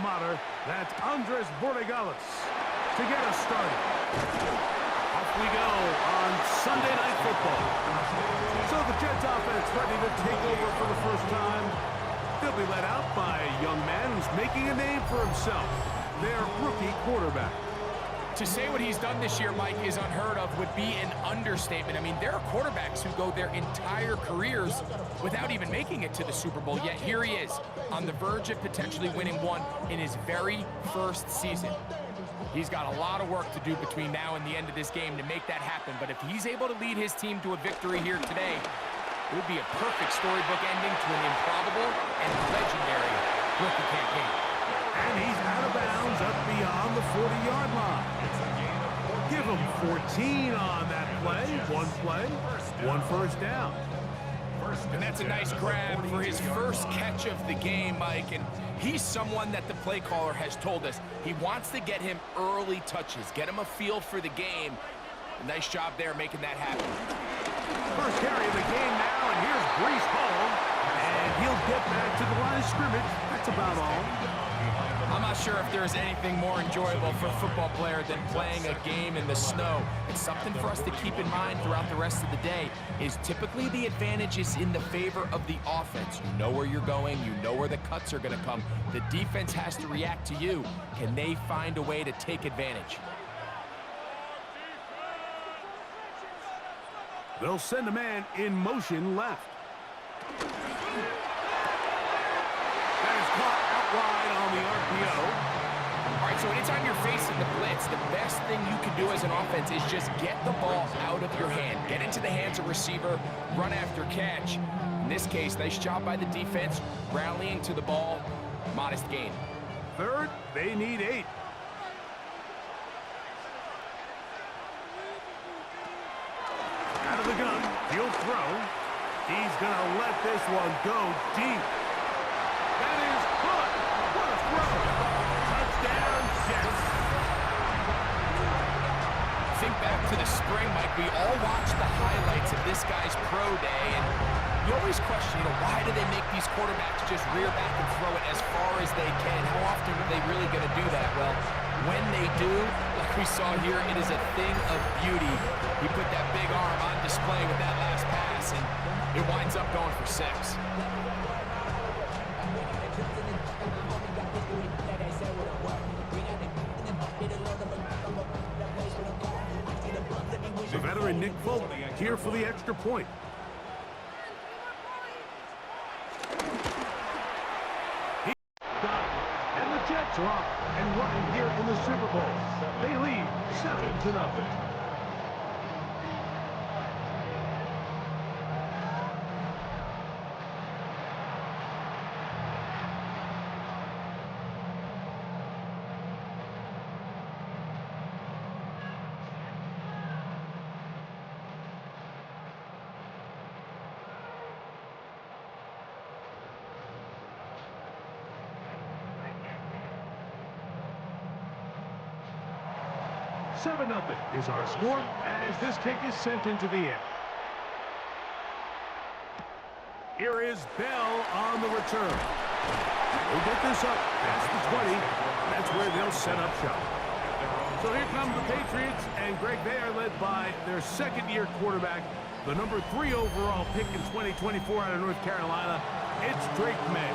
mater. That's Andres Borregales to get us started. Off we go on Sunday Night Football. So the Jets offense ready to take over for the first time. They'll be led out by a young man who's making a name for himself, their rookie quarterback. To say what he's done this year, Mike, is unheard of would be an understatement. I mean, there are quarterbacks who go their entire careers without even making it to the Super Bowl, yet here he is on the verge of potentially winning one in his very first season. He's got a lot of work to do between now and the end of this game to make that happen, but if he's able to lead his team to a victory here today, it would be a perfect storybook ending to an improbable and legendary rookie campaign. And he's out of bounds up beyond the 40-yard line. Give him 14 on that play, one first down. And that's a nice grab for his first catch of the game, Mike. And he's someone that the play caller has told us he wants to get him early touches, get him a feel for the game. A nice job there making that happen. First carry of the game now, and here's Breece Hall. And he'll get back to the line of scrimmage. That's about all. I'm not sure if there's anything more enjoyable for a football player than playing a game in the snow. It's something for us to keep in mind throughout the rest of the day is typically the advantage is in the favor of the offense. You know where you're going. You know where the cuts are going to come. The defense has to react to you. Can they find a way to take advantage? They'll send a man in motion left. That is caught out wide on the RPO. All right, so anytime you're facing the blitz, the best thing you can do as an offense is just get the ball out of your hand. Get into the hands of receiver, run after catch. In this case, nice job by the defense, rallying to the ball, modest gain. Third, they need 8. Out of the gun, he'll throw. He's going to let this one go deep. That is caught. What a throw. Touchdown, Jets. Think back to the spring, Mike. We all watched the highlights of this guy's pro day, and you always question, why do they make these quarterbacks just rear back and throw it as far as they can? How often are they really going to do that? Well, when they do, like we saw here, it is a thing of beauty. He put that big arm on display with that last pass, and it winds up going for 6. The veteran Nick Folk here for the extra point. And the Jets are off and running here in the Super Bowl. They lead 7-0. Nothing is our score as this kick is sent into the air. Here is Bell on the return. They'll get this up past the 20. That's where they'll set up shop. So here come the Patriots, and Greg, they are led by their second-year quarterback, the number 3 overall pick in 2024 out of North Carolina. It's Drake May.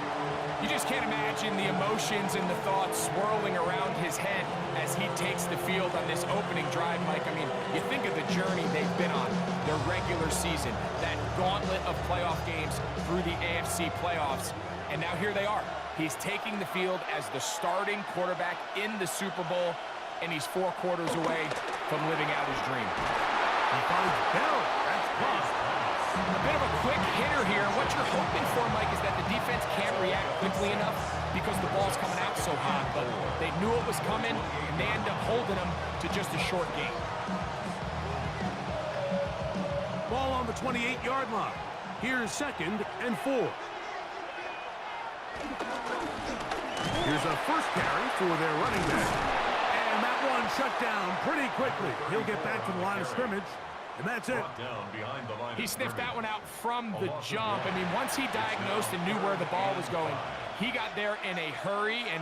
You just can't imagine the emotions and the thoughts swirling around his head as he takes the field on this opening drive, Mike. I mean, you think of the journey they've been on, their regular season, that gauntlet of playoff games through the AFC playoffs, and now here they are. He's taking the field as the starting quarterback in the Super Bowl, and he's 4 quarters away from living out his dream. He finds Bell. That's close. A bit of a quick hitter here. What you're hoping for, Mike, is that the defense can't react quickly enough because the ball's coming out so hot. But they knew it was coming, and they end up holding them to just a short gain. Ball on the 28-yard line. Here's 2nd and 4. Here's a first carry for their running back. And that one shut down pretty quickly. He'll get back to the line of scrimmage. And that's it. He sniffed that one out from the jump. I mean, once he diagnosed and knew where the ball was going, he got there in a hurry, and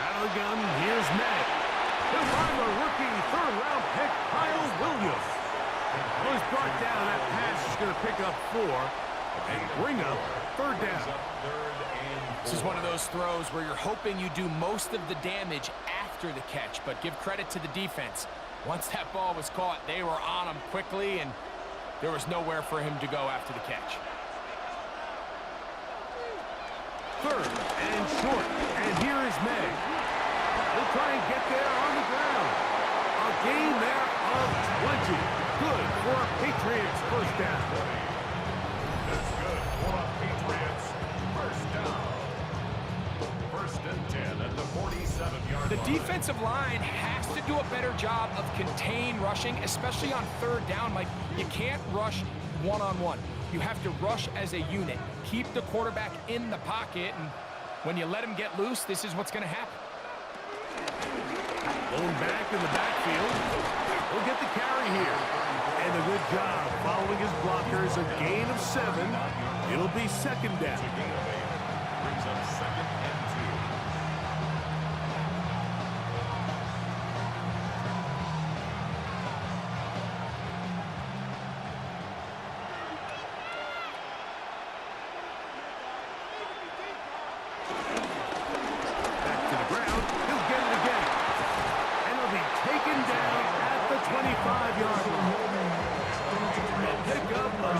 Out of the gun, here's May. He'll find the rookie third-round pick, Kyle Williams. Well, he's brought down. That pass is going to pick up 4 and bring up third down. This is one of those throws where you're hoping you do most of the damage after the catch, but give credit to the defense. Once that ball was caught, they were on him quickly, and there was nowhere for him to go after the catch. Third and short, and here is May. They'll try and get there on the ground. A gain there of 20. Good for a Patriots first down. That's good for a Patriots first down. First and 10 at the 47-yard line. The defensive line has to do a better job of contain rushing, especially on third down. Like, you can't rush one-on-one. You have to rush as a unit. Keep the quarterback in the pocket, and when you let him get loose, this is what's going to happen. Going back in the backfield. He'll get the carry here. And a good job following his blockers. A gain of 7. It'll be second down. Brings up second and 2. Back to the ground. He'll get it again. And he'll be taken down at the 25-yard line. A pickup of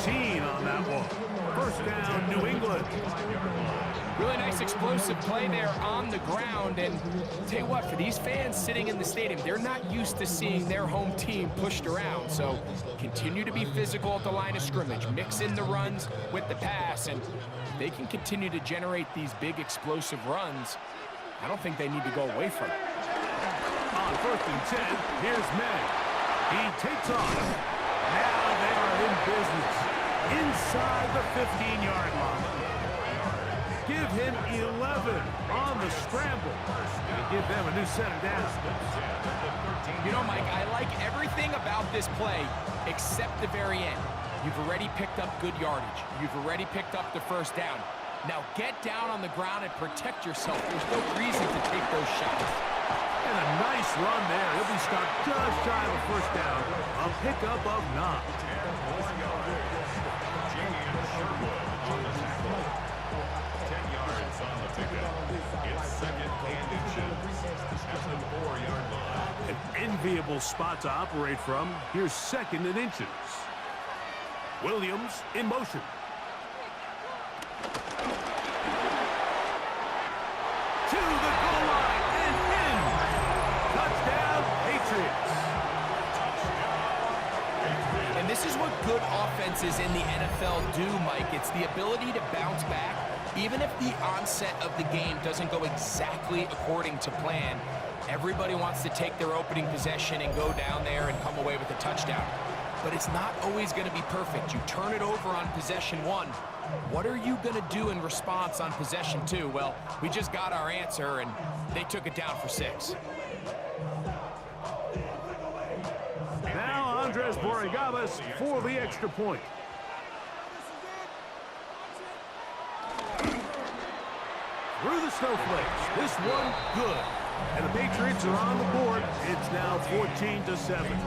14 on that one. First down, New England. Really nice explosive play there on the ground, and tell you what, for these fans sitting in the stadium, they're not used to seeing their home team pushed around, so continue to be physical at the line of scrimmage, mix in the runs with the pass, and if they can continue to generate these big explosive runs, I don't think they need to go away from it. On first and 10, here's May. He takes off. Now they are in business inside the 15-yard line. Give him 11 on the scramble and give them a new set of downs. You know, Mike, I like everything about this play except the very end. You've already picked up good yardage. You've already picked up the first down. Now get down on the ground and protect yourself. There's no reason to take those shots. And a nice run there. He'll be stopped just shy of a first down. A pickup of 9. An enviable spot to operate from. Here's second and inches. Williams in motion. To the goal line and in. Touchdown, Patriots. And this is what good offenses in the NFL do, Mike. It's the ability to bounce back, even if the onset of the game doesn't go exactly according to plan. Everybody wants to take their opening possession and go down there and come away with a touchdown. But it's not always going to be perfect. You turn it over on possession 1. What are you going to do in response on possession 2? Well, we just got our answer, and they took it down for 6. Now Andres Borregales for the extra point. Through the snowflakes. This one good. And the Patriots are on the board. It's now 14-7.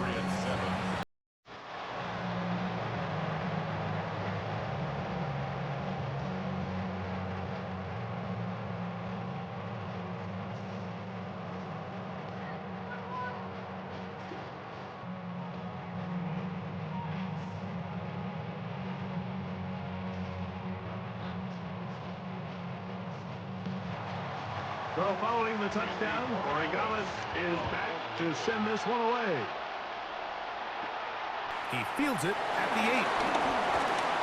So following the touchdown, Borregales is back to send this one away. He fields it at the 8.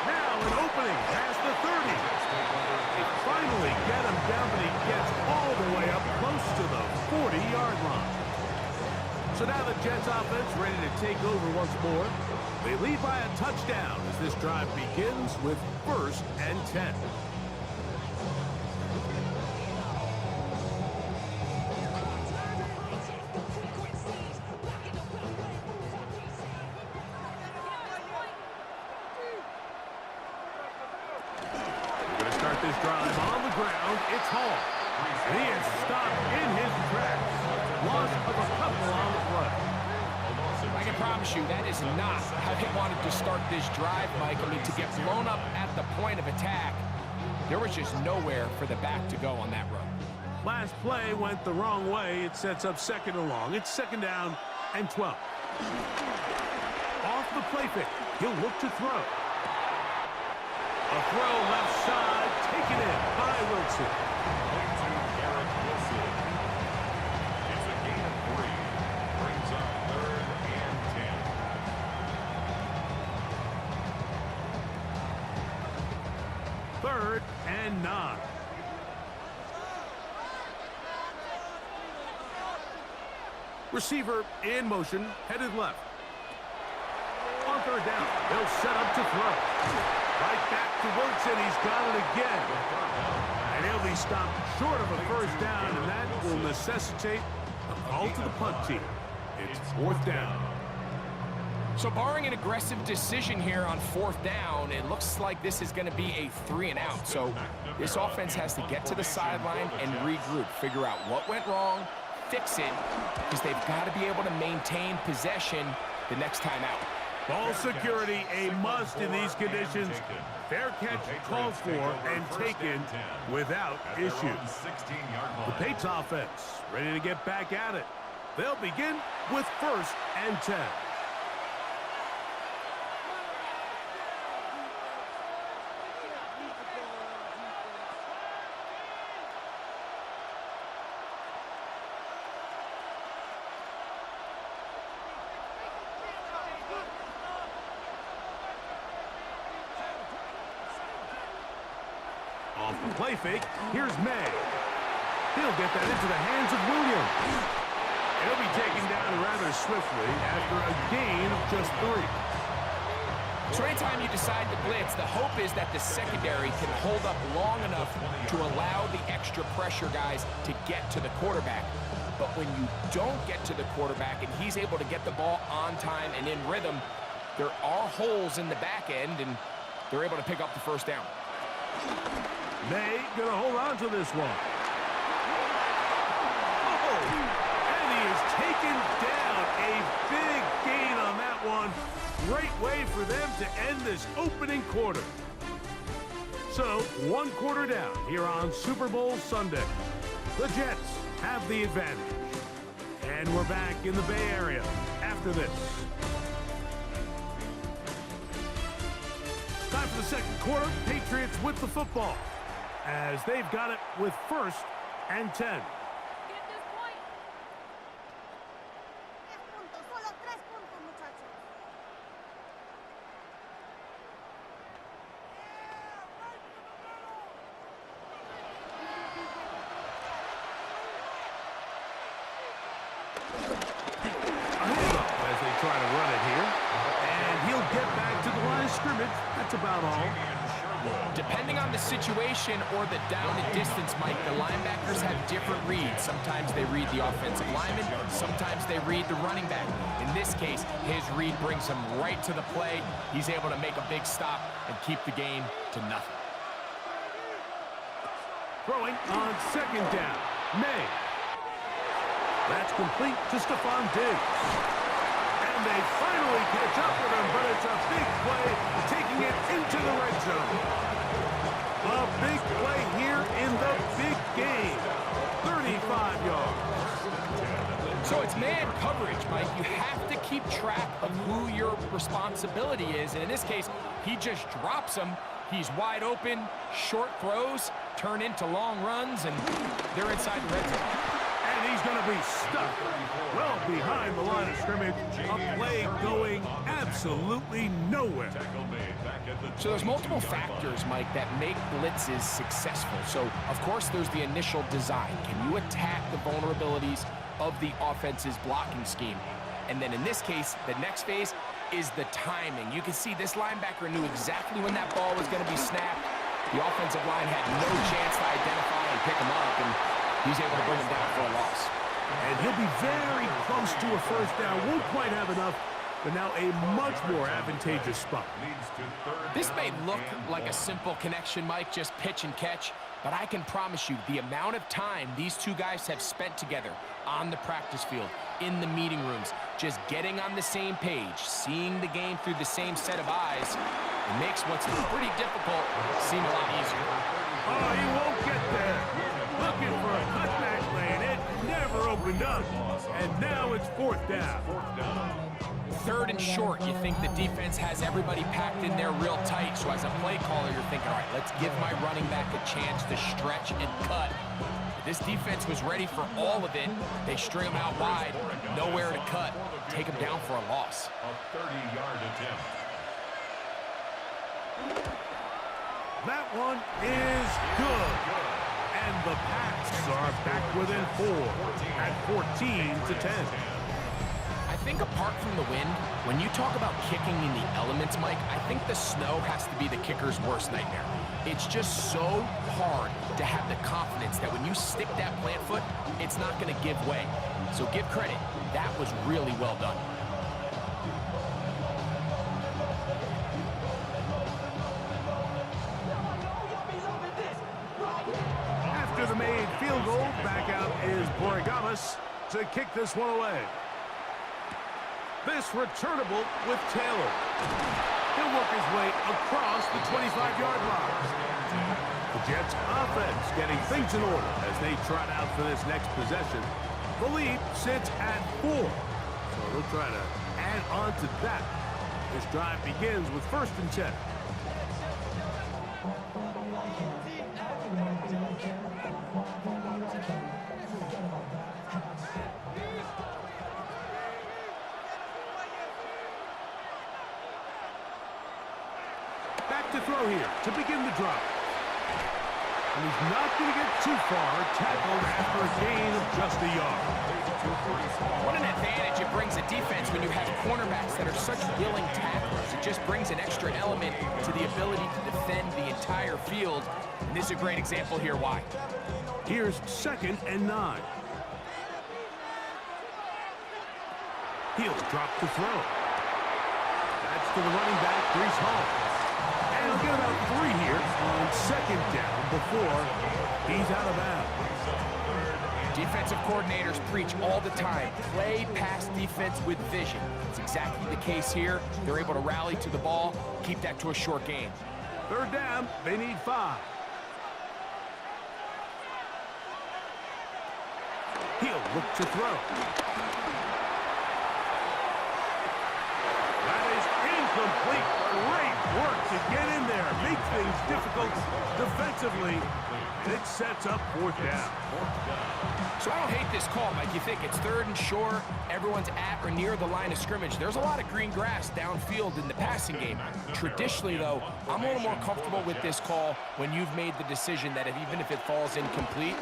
Now an opening past the 30. They finally get him down, but he gets all the way up close to the 40-yard line. So now the Jets offense ready to take over once more. They lead by a touchdown as this drive begins with 1st and 10. This drive on the ground, it's Hall. And he is stopped in his tracks. Loss of a couple on the play. I can promise you that is not how they wanted to start this drive, Mike. I mean, to get blown up at the point of attack, there was just nowhere for the back to go on that run. Last play went the wrong way. It sets up 2nd and long. It's 2nd down and 12. Off the play fake. He'll look to throw. A throw left side, taken in by Wilson. It's a gain of 3. Brings up 3rd and 10. 3rd and 9. Receiver in motion, headed left. On 3rd down, they'll set up to throw. Right back to Wilson, he's got it again. And he'll be stopped short of a 1st down, and that will necessitate a call to the punt team. It's 4th down. So barring an aggressive decision here on 4th down, it looks like this is going to be a 3 and out. So this offense has to get to the sideline and regroup, figure out what went wrong, fix it, because they've got to be able to maintain possession the next time out. Ball security a must in these conditions. Fair catch called for and taken without issues. The Patriots offense ready to get back at it. They'll begin with 1st and 10. Off the play fake, here's May. He'll get that into the hands of Williams. He'll be taken down rather swiftly after a gain of just 3. So anytime you decide to blitz, the hope is that the secondary can hold up long enough to allow the extra pressure guys to get to the quarterback. But when you don't get to the quarterback and he's able to get the ball on time and in rhythm, there are holes in the back end, and they're able to pick up the 1st down. May gonna hold on to this one. Oh, and he is taken down. A big gain on that one. Great way for them to end this opening quarter. So, 1 quarter down here on Super Bowl Sunday. The Jets have the advantage. And we're back in the Bay Area after this. Time for the 2nd quarter. Patriots with the football, as they've got it with 1st and 10. As they try to run it here, and he'll get back to the line of scrimmage. That's about all. Depending on the situation or the down and distance, Mike, the linebackers have different reads. Sometimes they read the offensive lineman, sometimes they read the running back. In this case, his read brings him right to the play. He's able to make a big stop and keep the game to nothing. Throwing on 2nd down, May. That's complete to Stephon Diggs. And they finally catch up with him, but it's a big play, taking it into the red zone. A big play here in the big game. 35 yards. So it's man coverage, Mike. You have to keep track of who your responsibility is. And in this case, he just drops him. He's wide open, short throws, turn into long runs, and they're inside the red zone. And he's going to be stuck well behind the line of scrimmage. A play going absolutely nowhere. So there's multiple factors, Mike, that make blitzes successful. So, of course, there's the initial design. Can you attack the vulnerabilities of the offense's blocking scheme? And then in this case, the next phase is the timing. You can see this linebacker knew exactly when that ball was going to be snapped. The offensive line had no chance to identify and pick him up, and he's able to bring him down for a loss. And he'll be very close to a 1st down. Won't quite have enough, but now a much more advantageous spot. This may look like a simple connection, Mike, just pitch and catch, But I can promise you the amount of time these two guys have spent together on the practice field, in the meeting rooms, just getting on the same page, seeing the game through the same set of eyes, it makes what's pretty difficult seem a lot easier. Oh, he won't get there. Looking for a cutback lane. It never opened up. And now it's 4th down. 3rd and short, you think the defense has everybody packed in there real tight. So as a play caller, you're thinking, all right, let's give my running back a chance to stretch and cut. But this defense was ready for all of it. They string them out wide, nowhere to cut. Take them down for a loss. A 30-yard attempt. That one is good. And the Pats are back within 4 at 14-10. I think apart from the wind, when you talk about kicking in the elements, Mike, I think the snow has to be the kicker's worst nightmare. It's just so hard to have the confidence that when you stick that plant foot, it's not going to give way. So give credit. That was really well done. After the made field goal, back out is Borregamas to kick this one away. This returnable with Taylor. He'll work his way across the 25-yard line. The Jets offense getting things in order as they trot out for this next possession. The lead sits at 4. So they'll try to add on to that. This drive begins with 1st and 10. Back to throw here to begin the drive. And he's not going to get too far, tackled after a gain of just a yard. What an advantage it brings a defense when you have cornerbacks that are such willing tacklers. It just brings an extra element to the ability to defend the entire field. And this is a great example here why. Here's 2nd and 9. He'll drop to throw. That's to the running back, Brees Hall. And he'll get about 3 here on 2nd down before he's out of bounds. Defensive coordinators preach all the time, play pass defense with vision. It's exactly the case here. They're able to rally to the ball, keep that to a short gain. 3rd down, they need 5. He'll look to throw. That is incomplete. Great work to get in there, make things difficult defensively. And it sets up 4th down. So I don't hate this call, Mike. You think it's 3rd and short, everyone's at or near the line of scrimmage. There's a lot of green grass downfield in the passing game. Traditionally, though, I'm a little more comfortable with this call when you've made the decision that even if it falls incomplete,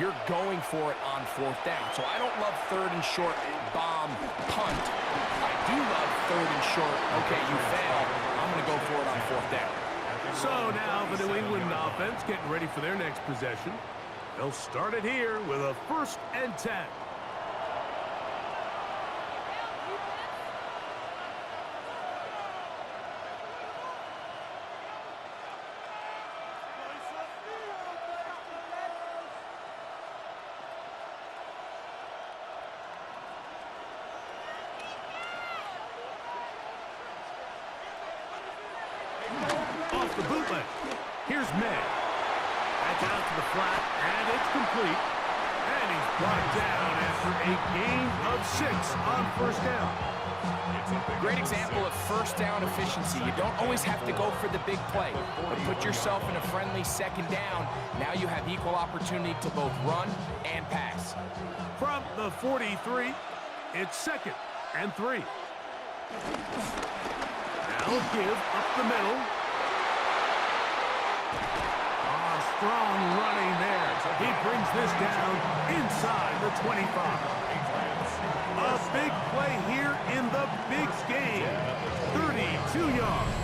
you're going for it on 4th down. So I don't love 3rd and short, bomb, punt. I do love 3rd and short, okay, you fail, I'm going to go for it on 4th down. So now the New England offense getting ready for their next possession. They'll start it here with a 1st and 10. Off the bootleg. Here's May. That's out to the flat, and it's complete. And he's brought down after a gain of 6 on 1st down. Great example of 1st down efficiency. You don't always have to go for the big play, but put yourself in a friendly 2nd down. Now you have equal opportunity to both run and pass. From the 43, it's 2nd and 3. Now give up the middle. Strong running there. He brings this down inside the 25. A big play here in the big game. 32 yards.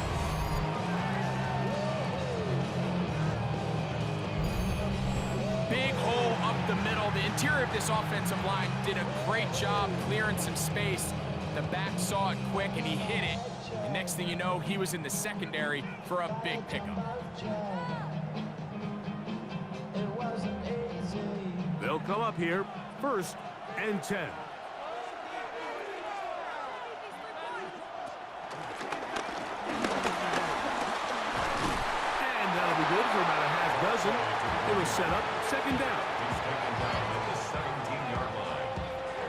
Big hole up the middle. The interior of this offensive line did a great job clearing some space. The back saw it quick and he hit it. And next thing you know, he was in the secondary for a big pickup. come up here, 1st and 10. And that'll be good for about a half dozen. It'll set up 2nd down. He's taken down at the 17-yard line.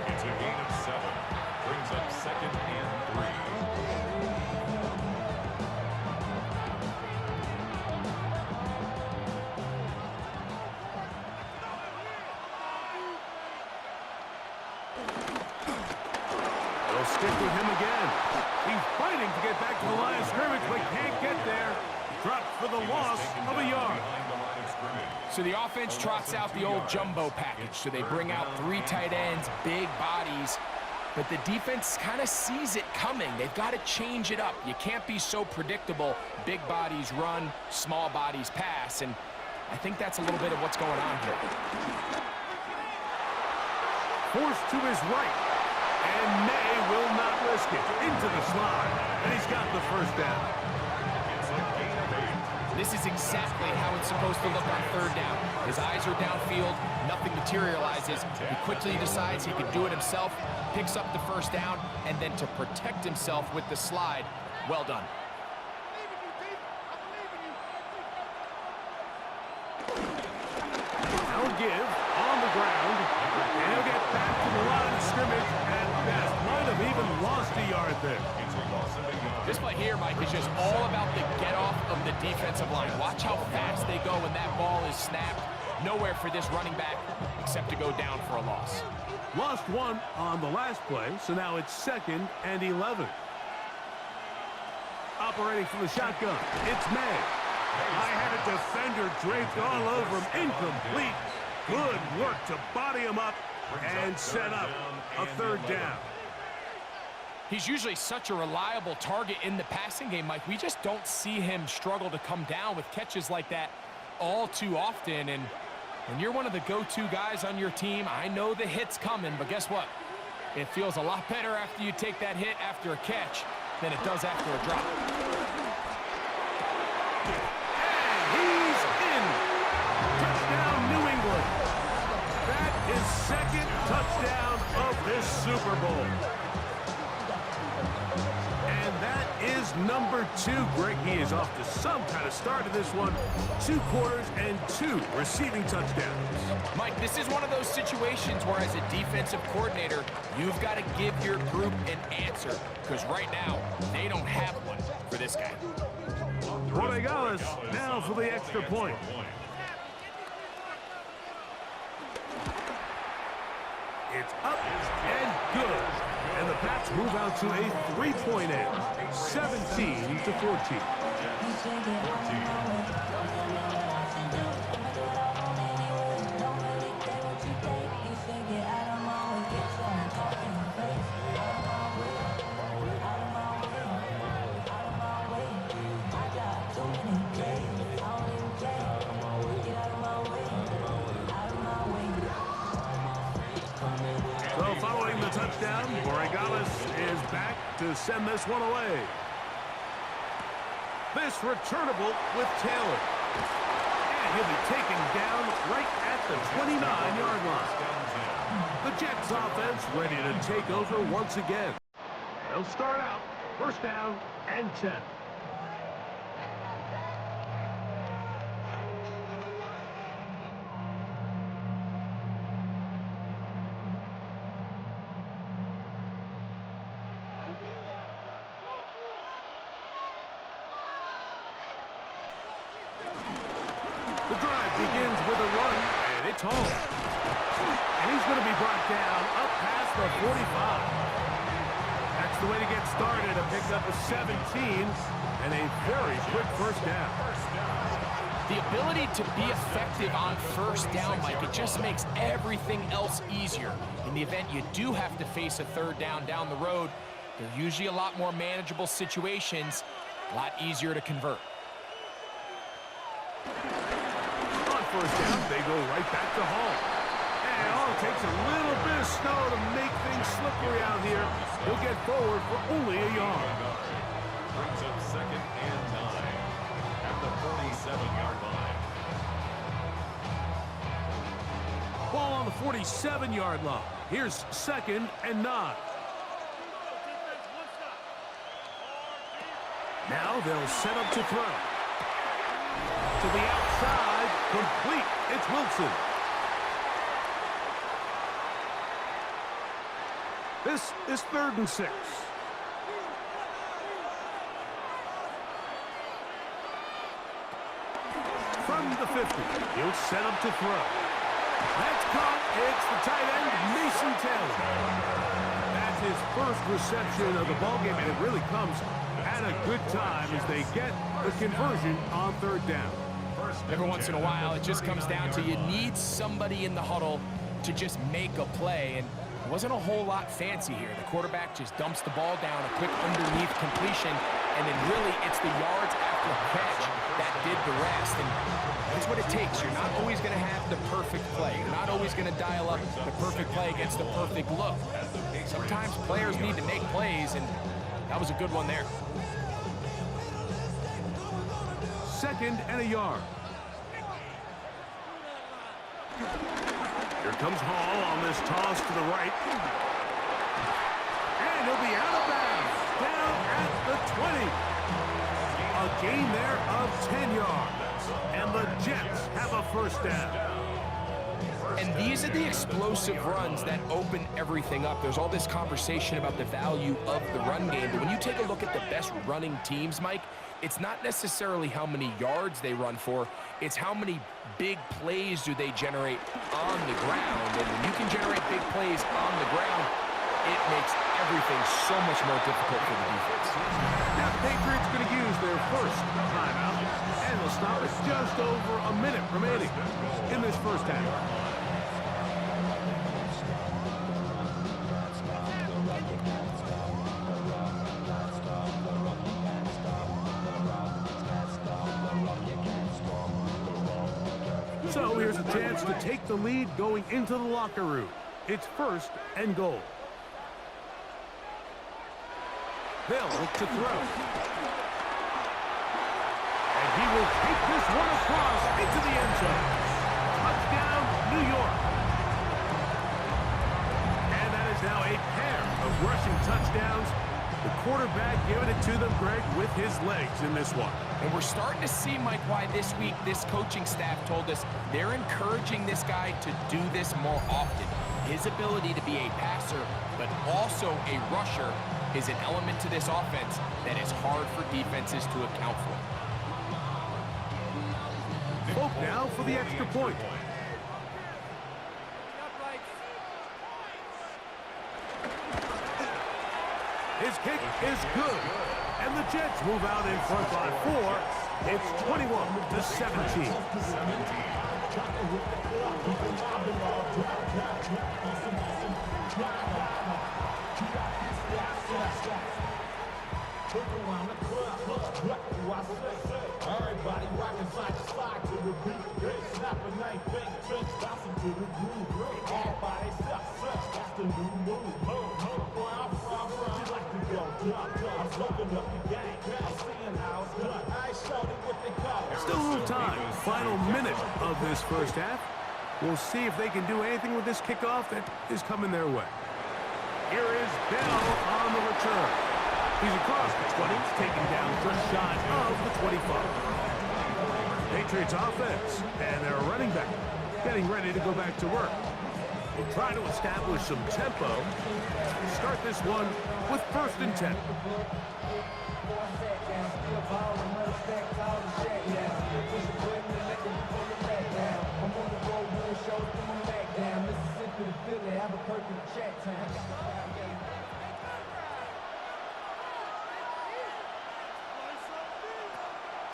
It's a gain of 7. Brings up 2nd and 3. They'll stick with him again. He's fighting to get back to the line of scrimmage, but can't get there. Dropped for the loss of a yard. So the offense trots out the old jumbo package. So they bring out 3 tight ends, big bodies. But the defense kind of sees it coming. They've got to change it up. You can't be so predictable. Big bodies run, small bodies pass. And I think that's a little bit of what's going on here. Forced to his right. And May will not risk it. Into the slide. And he's got the 1st down. It's a gain of 8. This is exactly how it's supposed to look on 3rd down. His eyes are downfield, nothing materializes. He quickly decides he can do it himself, picks up the 1st down, and then to protect himself with the slide, well done. Now give on the ground. And he'll get back to the line of scrimmage at best. Might have even lost a yard there. It's a loss of a yard. This play here, Mike, is just all about the get-off of the defensive line. Watch how fast they go when that ball is snapped. Nowhere for this running back except to go down for a loss. Lost 1 on the last play, so now it's 2nd and 11. Operating from the shotgun, it's May. I had a defender draped all over him. Incomplete. Good work to body him up and set up a 3rd down. He's usually such a reliable target in the passing game, Mike. We just don't see him struggle to come down with catches like that all too often. And when you're one of the go-to guys on your team, I know the hit's coming, but guess what? It feels a lot better after you take that hit after a catch than it does after a drop. And he's in. Touchdown, New England. That is 2nd touchdown of this Super Bowl. And that is number 2. Greg, he is off to some kind of start in this one. 2 quarters and 2 receiving touchdowns. Mike, this is one of those situations where as a defensive coordinator, you've got to give your group an answer. Because right now, they don't have one for this guy. Borregales now for the extra point. It's up and good. And the Pats move out to a 3-point end, 17-14. So following the touchdown, Borregales is back to send this one away. This returnable with Taylor. And he'll be taken down right at the 29-yard line. The Jets offense ready to take over once again. They'll start out 1st down and 10. The drive begins with a run, and it's home. And he's going to be brought down up past the 45. That's the way to get started. A pickup of 17 and a very quick 1st down. The ability to be effective on 1st down, Mike, it just makes everything else easier. In the event you do have to face a 3rd down the road, they're usually a lot more manageable situations, a lot easier to convert. On 1st down, they go right back to Hall. And all it takes a little bit of snow to make things slippery out here. He'll get forward for only a yard. Brings up 2nd and 9 at the 47-yard line. Ball on the 47-yard line. Here's 2nd and 9. Now they'll set up to throw. To the outside, complete. It's Wilson. This is 3rd and 6. From the 50, he'll set up to throw. That's caught. It's the tight end, Mason Taylor. That's his first reception of the ballgame, and it really comes at a good time as they get the conversion on 3rd down. Every once in a while, it just comes down to you need somebody in the huddle to just make a play, and it wasn't a whole lot fancy here. The quarterback just dumps the ball down, a quick underneath completion, and then really it's the yards after the catch that did the rest. And that's what it takes. You're not always going to have the perfect play. You're not always going to dial up the perfect play against the perfect look. Sometimes players need to make plays, and that was a good one there. 2nd and a yard. Here comes Hall on this toss to the right. And he'll be out of bounds. Down at the 20. A gain there of 10 yards. And the Jets have a 1st down. And these are the explosive runs that open everything up. There's all this conversation about the value of the run game, but when you take a look at the best running teams, Mike, it's not necessarily how many yards they run for, it's how many big plays do they generate on the ground. And when you can generate big plays on the ground, it makes everything so much more difficult for the defense. Now, the Patriots going to use their first timeout, and they'll stop with just over a minute remaining in this first half. So here's a chance to take the lead going into the locker room. It's 1st and goal. They'll look to throw. And he will take this one across into the end zone. Touchdown, New York. And that is now a pair of rushing touchdowns. The quarterback giving it to them, Greg, with his legs in this one. And we're starting to see, Mike, why this week this coaching staff told us they're encouraging this guy to do this more often. His ability to be a passer, but also a rusher, is an element to this offense that is hard for defenses to account for. Hope now for the extra point. His kick is good. And the Jets move out in front by 4. It's 21-17. Everybody rocking side to side to the beat. Snapping night, bang, drinks, bouncing to the groove. Everybody stop, that's the new move. Where I'm from, you like to go dumb. I'm smoking up the gang. I'm seeing how it's done. I ain't showing what they call it. Still a little time. Final minute of this first half. We'll see if they can do anything with this kickoff that is coming their way. Here is Bell on the return. He's across the 20, taken down just shy of the 25. Patriots offense and their running back getting ready to go back to work. We'll try to establish some tempo. Start this one with 1st and 10.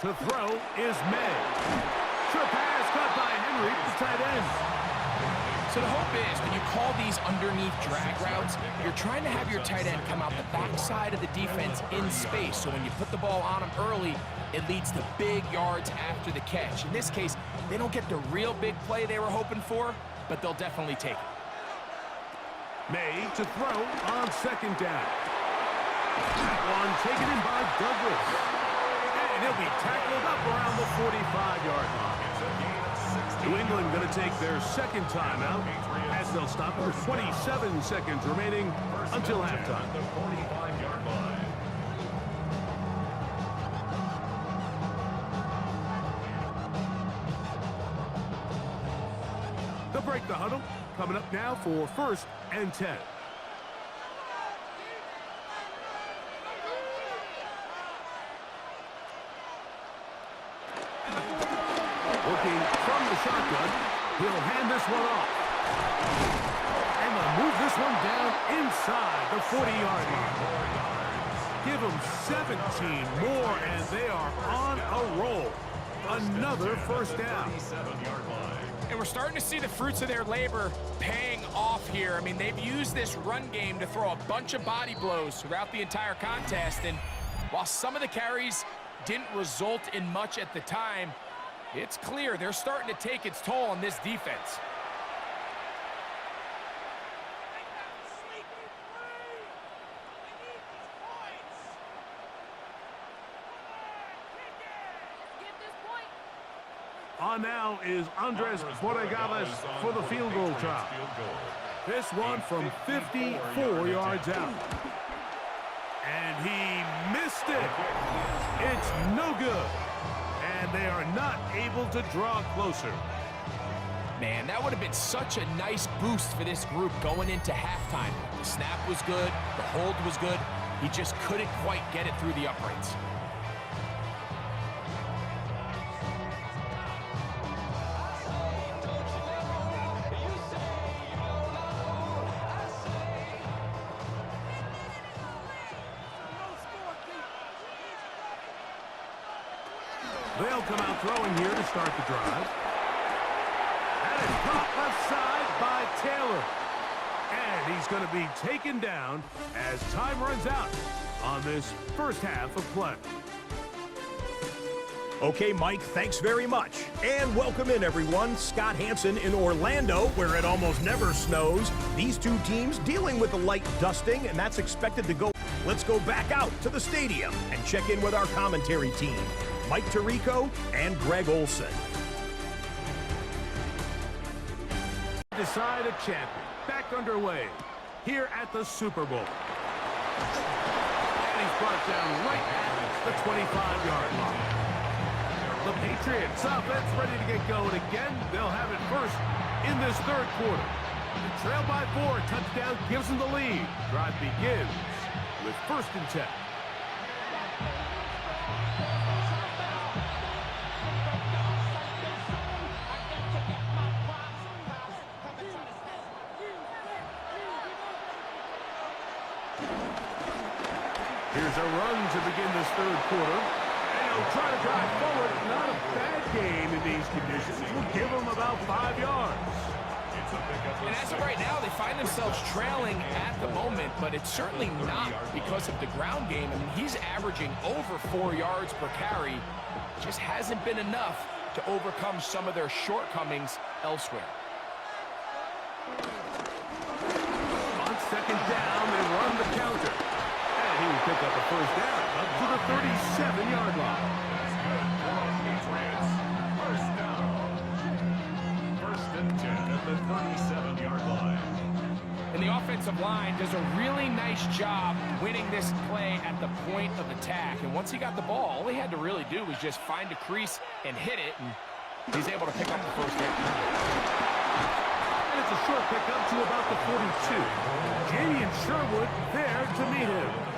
To throw is May. Sure pass caught by Henry, the tight end. So the hope is when you call these underneath drag routes, you're trying to have your tight end come out the backside of the defense in space. So when you put the ball on him early, it leads to big yards after the catch. In this case, they don't get the real big play they were hoping for, but they'll definitely take it. May to throw on 2nd down. That one taken in by Douglas. And he'll be tackled up around the 45-yard line. New England going to take their second timeout as they'll stop with 27 seconds remaining until halftime. The 45-yard line. They'll break the huddle. Coming up now for 1st and 10. Working from the shotgun, he'll hand this one off. And they'll move this one down inside the 40-yard line. Give them 17 more, and they are on a roll. Another first down. 47-yard line. And we're starting to see the fruits of their labor paying off here. I mean, they've used this run game to throw a bunch of body blows throughout the entire contest. And while some of the carries didn't result in much at the time, it's clear they're starting to take its toll on this defense. On now is Andres Borregales for the field goal try. This one from 54 yards out. And he missed it. It's no good. And they are not able to draw closer. Man, that would have been such a nice boost for this group going into halftime. The snap was good, the hold was good. He just couldn't quite get it through the uprights. They'll come out throwing here to start the drive. That is caught left side by Taylor. And he's going to be taken down as time runs out on this first half of play. Okay, Mike, thanks very much. And welcome in, everyone. Scott Hansen in Orlando, where it almost never snows. These two teams dealing with a light dusting, and that's expected to go. Let's go back out to the stadium and check in with our commentary team, Mike Tirico and Greg Olson. Decide a champion. Back underway here at the Super Bowl. And he's brought down right at the 25-yard line. The Patriots offense ready to get going again. They'll have it first in this third quarter. The trail by 4, touchdown gives them the lead. Drive begins with 1st and 10. Here's a run to begin this third quarter. And he'll try to drive forward. Not a bad game in these conditions. We'll give them about 5 yards. And as of right now, they find themselves trailing at the moment, but it's certainly not because of the ground game. I mean, he's averaging over 4 yards per carry. Just hasn't been enough to overcome some of their shortcomings elsewhere. On second down, they run the counter. And he will pick up a first down up to the 37-yard line. Patriots, first down. 1st and 10 at the 37-yard line. And the offensive line does a really nice job winning this play at the point of attack. And once he got the ball, all he had to really do was just find a crease and hit it. And he's able to pick up the first down. And it's a short pickup to about the 42. Jamie and Sherwood there to meet him.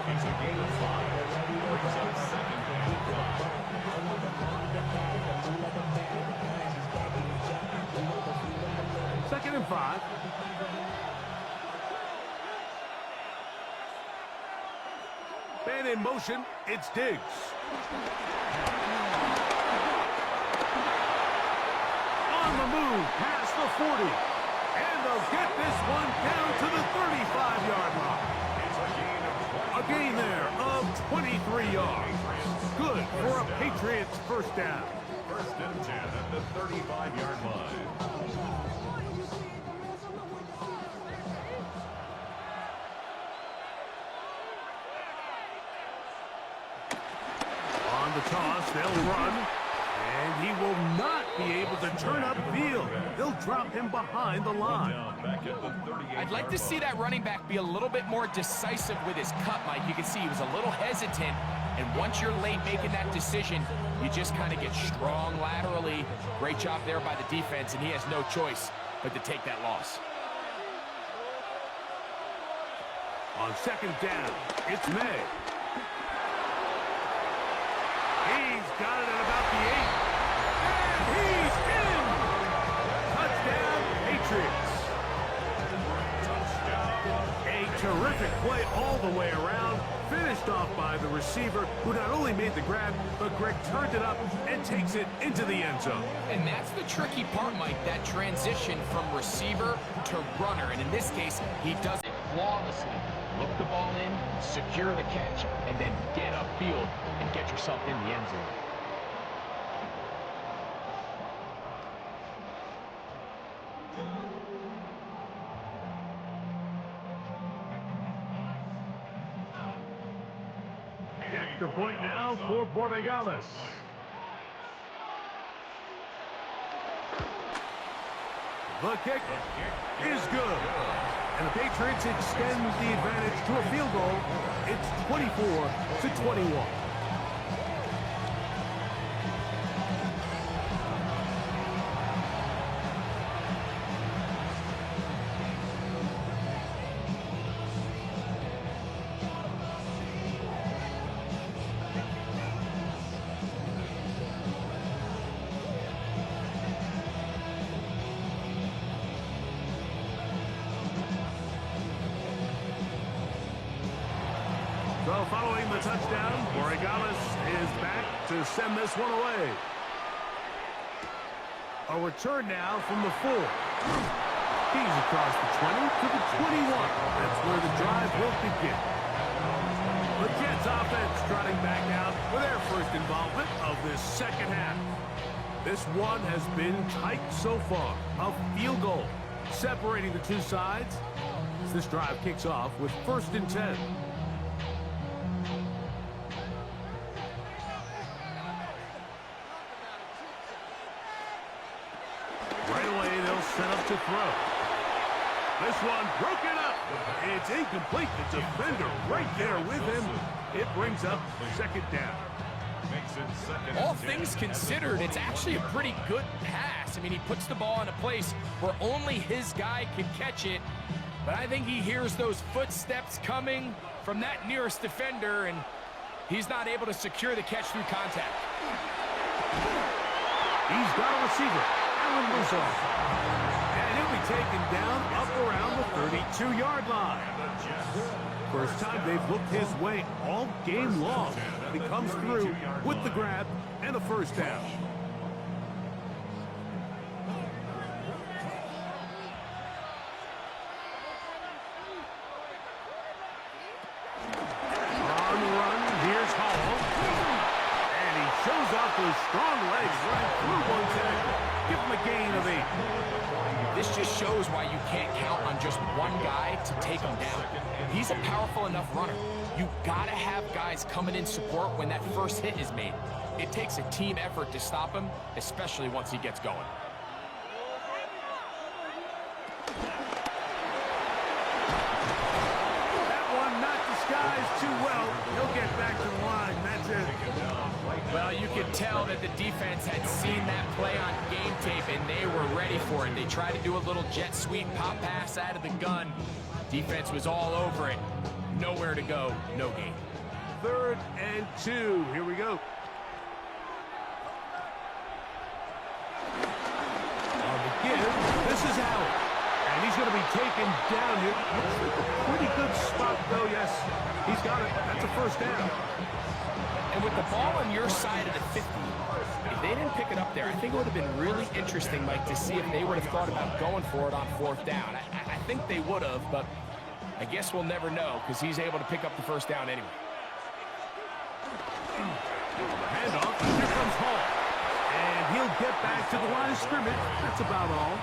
It's a gain of 5. Brings up 2nd and 5. Second and 5. Man in motion, it's Diggs. On the move, past the 40. And they'll get this one down to the 35-yard line. A gain there of 23 yards. Good for a Patriots first down. 1st and 10 at the 35-yard line. On the toss, they'll run. And he will be able to turn upfield. They'll drop him behind the line. I'd like to see that running back be a little bit more decisive with his cut, Mike. You can see he was a little hesitant, and once you're late making that decision, you just kind of get strong laterally. Great job there by the defense, and he has no choice but to take that loss. On second down, it's May. He's got it at about the 8. And he's in! Touchdown, Patriots. A terrific play all the way around. Finished off by the receiver, who not only made the grab, but Greg turned it up and takes it into the end zone. And that's the tricky part, Mike, that transition from receiver to runner. And in this case, he does it flawlessly. Look the ball in, secure the catch, and then get upfield and get yourself in the end zone. Extra point now for Borregales. The kick is good. And the Patriots extend the advantage to a field goal. It's 24-21. So following the touchdown, Borregales is back to send this one away. A return now from the 4. He's across the 20 to the 21. That's where the drive will begin. The Jets offense trotting back out for their first involvement of this second half. This one has been tight so far. A field goal separating the two sides as this drive kicks off with 1st and 10. Set up to throw. This one broken up. It's incomplete. The defender right there with him. It brings up 2nd down. All things considered, it's actually a pretty good pass. I mean, he puts the ball in a place where only his guy can catch it. But I think he hears those footsteps coming from that nearest defender, and he's not able to secure the catch through contact. He's got a receiver. Allen Musa. And he'll be taken down up around the 32-yard line. First time they've looked his way all game long. He comes through with the grab and a 1st down. On the run, here's Hall. And he shows off those strong legs right through one tackle. Give him a gain of 8. This just shows why you can't count on just one guy to take him down. He's a powerful enough runner. You gotta have guys coming in support when that first hit is made. It takes a team effort to stop him, especially once he gets going. That one not disguised too well. He'll get back to the line. That's it. Well, you could tell that the defense had seen that play on game tape, and they were ready for it. They tried to do a little jet sweep pop pass out of the gun. Defense was all over it. Nowhere to go, no gain. 3rd and 2. Here we go. On the give, this is Allen. And he's going to be taken down here. Looks like a pretty good spot, though. Yes, he's got it. That's a 1st down. And with the ball on your side of the 50, if they didn't pick it up there, I think it would have been really interesting, Mike, to see if they would have thought about going for it on 4th down. I think they would have, but I guess we'll never know because he's able to pick up the 1st down anyway. The handoff, here comes Hall. And he'll get back to the line of scrimmage. That's about all.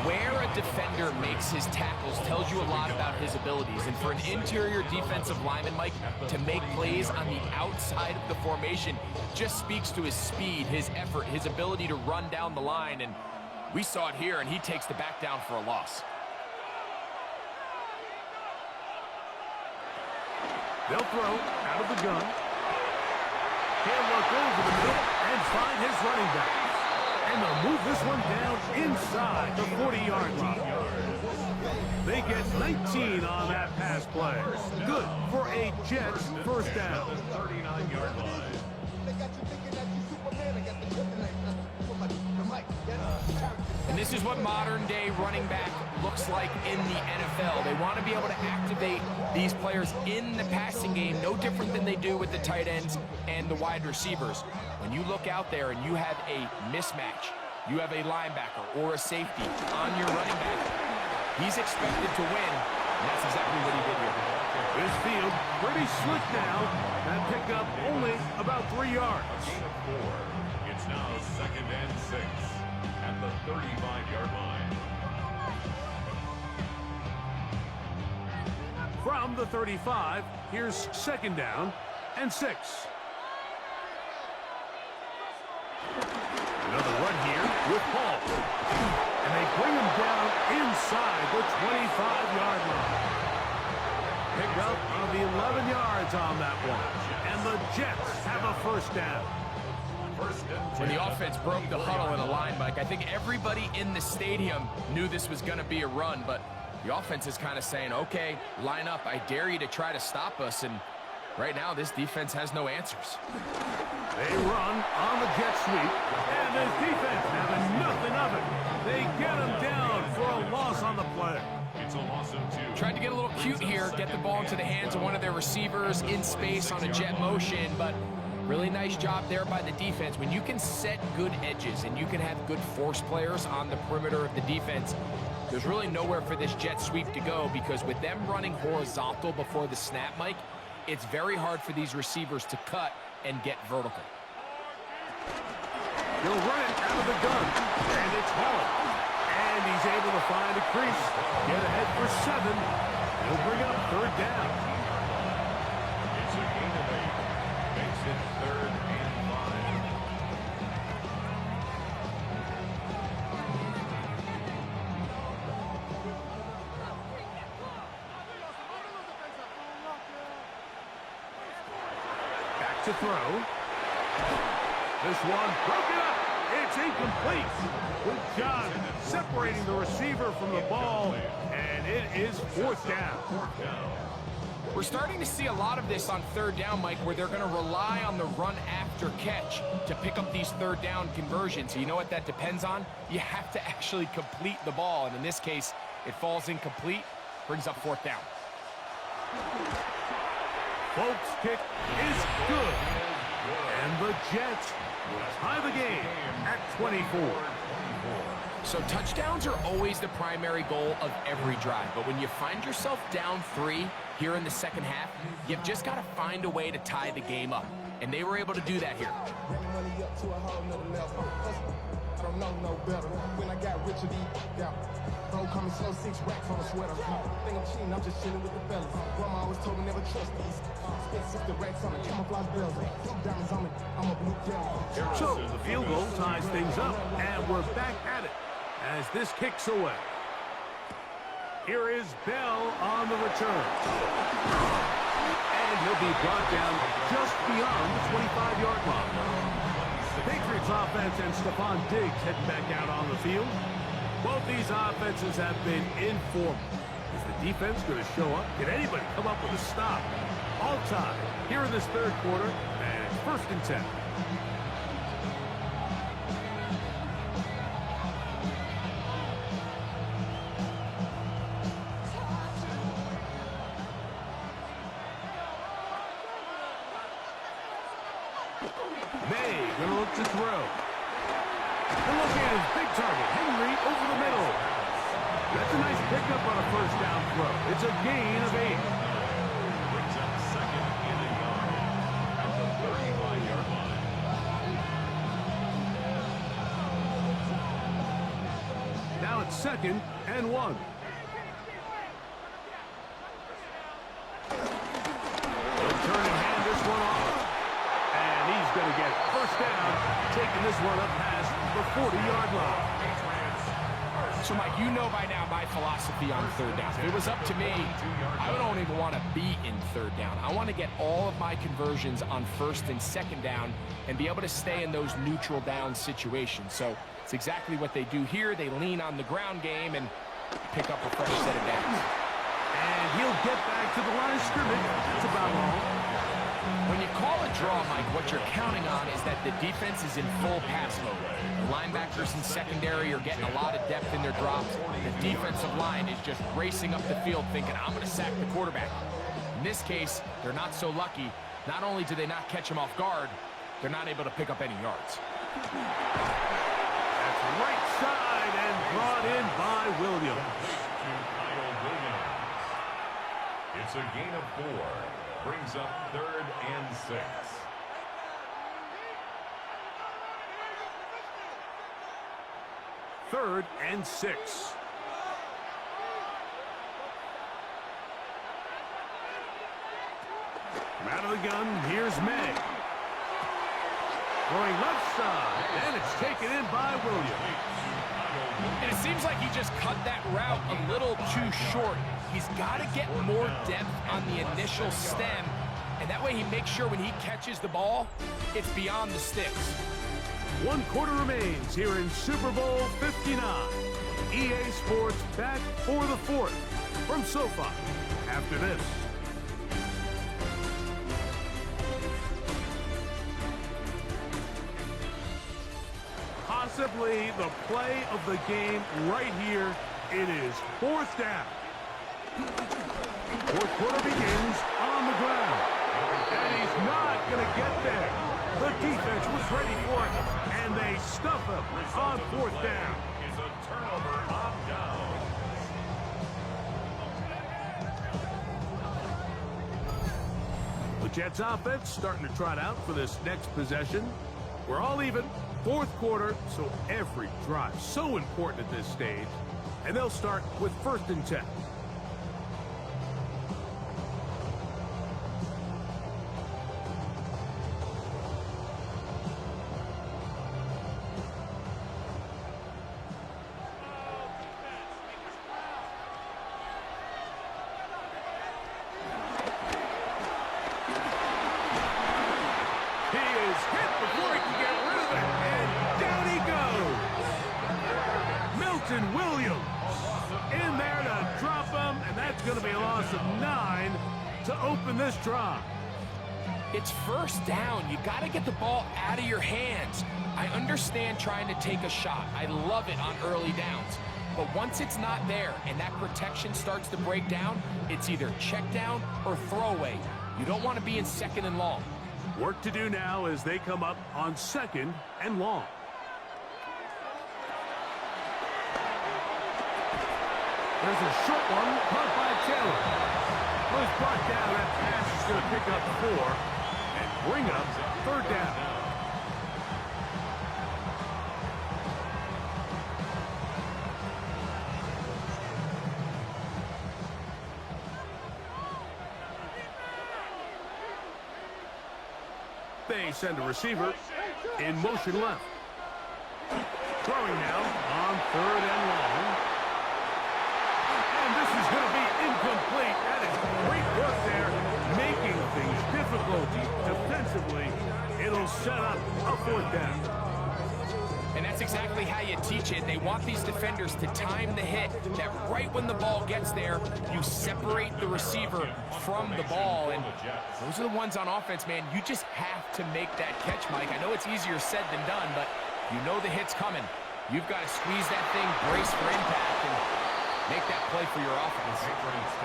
Where a defender makes his tackles tells you a lot about his abilities. And for an interior defensive lineman, Mike, to make plays on the outside of the formation just speaks to his speed, his effort, his ability to run down the line. And we saw it here, and he takes the back down for a loss. They'll throw out of the gun. He'll look over the middle and find his running back. And they'll move this one down inside the 40-yard line. They get 19 on that pass play. Good for a Jets first down. 39-yard line. And this is what modern-day running back looks like in the NFL. They want to be able to activate these players in the passing game, no different than they do with the tight ends and the wide receivers. When you look out there and you have a mismatch, you have a linebacker or a safety on your running back, he's expected to win, and that's exactly what he did here. This field pretty slick now. That pickup only about 3 yards. Gain of 4. It's now 2nd and 6 at the 35-yard line. From the 35, here's 2nd down and 6. Another run here with Paul. And they bring him down inside the 25-yard line. Pick up on the 11 yards on that one. And the Jets have a first down. When the offense broke the huddle in a line, Mike, I think everybody in the stadium knew this was going to be a run, but the offense is kind of saying, okay, line up. I dare you to try to stop us, and right now this defense has no answers. They run on the jet sweep, and this defense having nothing of it. They get him down for a loss on the play. It's a loss of 2. Tried to get a little cute here, get the ball into the hands of one of their receivers in space on a jet motion, but really nice job there by the defense. When you can set good edges and you can have good force players on the perimeter of the defense, there's really nowhere for this jet sweep to go, because with them running horizontal before the snap, Mike, it's very hard for these receivers to cut and get vertical. He'll run it out of the gun, and it's Hall. And he's able to find a crease. Get ahead for 7. He'll bring up 3rd down. It's a gain of 8. Makes it 3rd and 5. Back to throw. This one broken up. It's incomplete. Good job separating the receiver from the ball, and it is 4th down. We're starting to see a lot of this on 3rd down, Mike, where they're going to rely on the run after catch to pick up these 3rd down conversions. So you know what that depends on? You have to actually complete the ball, and in this case, it falls incomplete, brings up 4th down. Folks' kick is good, and the Jets tie the game at 24. So touchdowns are always the primary goal of every drive, but when you find yourself down 3 here in the second half, you've just got to find a way to tie the game up, and they were able to do that here. I don't know no better. When I got rich of these, yeah. Bro, coming slow, 6 racks on a sweater. Think I'm cheating, I'm just chilling with the fellas. Grandma always told me never trust these. Spent 60 racks on a camouflage bells. Blue diamonds on me, I'm a blue devil. So the field goal ties things up, and we're back at it as this kicks away. Here is Bell on the return. And he'll be brought down just beyond the 25-yard line. Patriots offense and Stephon Diggs heading back out on the field. Both these offenses have been informal. Is the defense going to show up? Can anybody come up with a stop? All tied here in this 3rd quarter, and it's 1st and 10. May going to look to throw. And looking at his big target, Henry over the middle. That's a nice pickup on a 1st down throw. It's a gain of 8. Brings up 2nd and a yard at the 35-yard line. on 2nd and 1. He'll turn and hand this one off. And he's going to get first down, taking this one up past the 40-yard line. So, Mike, you know by now my philosophy on third down. If it was up to me, I don't even want to be in third down. I want to get all of my conversions on 1st and 2nd down and be able to stay in those neutral down situations. So it's exactly what they do here. They lean on the ground game and pick up a fresh set of downs. And he'll get back to the line of scrimmage. That's about all. When you call a draw, Mike, what you're counting on is that the defense is in full pass mode. The linebackers in secondary are getting a lot of depth in their drops. The defensive line is just racing up the field thinking, I'm going to sack the quarterback. In this case, they're not so lucky. Not only do they not catch him off guard, they're not able to pick up any yards. That's right side and brought in by Williams. It's a gain of 4. Brings up 3rd and 6. Third and 6. From out of the gun, here's May. Going left side, and it's taken in by Williams. And it seems like he just cut that route a little too short. He's got to get more depth on the initial stem, and that way he makes sure when he catches the ball, it's beyond the sticks. 1 quarter remains here in Super Bowl 59. EA Sports back for the 4th from SoFi after this. Possibly the play of the game right here. It is 4th down. 4th quarter begins on the ground. And he's not going to get there. The defense was ready for it, and they stuff him on 4th down. Is a turnover on down. The Jets offense starting to trot out for this next possession. We're all even. 4th quarter, so every drive so important at this stage. And they'll start with 1st and 10. Williams in there to drop him, and that's going to be a loss of 9 to open this drive. It's 1st down. You got to get the ball out of your hands. I understand trying to take a shot. I love it on early downs. But once it's not there and that protection starts to break down, it's either check down or throwaway. You don't want to be in 2nd and long. Work to do now as they come up on 2nd and long. There's a short one caught by Taylor. Was brought down. That pass is going to pick up 4 and bring up 3rd down. They send a receiver in motion left. Throwing now on 3rd and long. And this is going to be incomplete. That is great work there, making things difficult defensively. It'll set up a 4th down. And that's exactly how you teach it. They want these defenders to time the hit, that right when the ball gets there, you separate the receiver from the ball. And those are the ones on offense, man. You just have to make that catch, Mike. I know it's easier said than done, but you know the hit's coming. You've got to squeeze that thing, brace for impact, and make that play for your offense.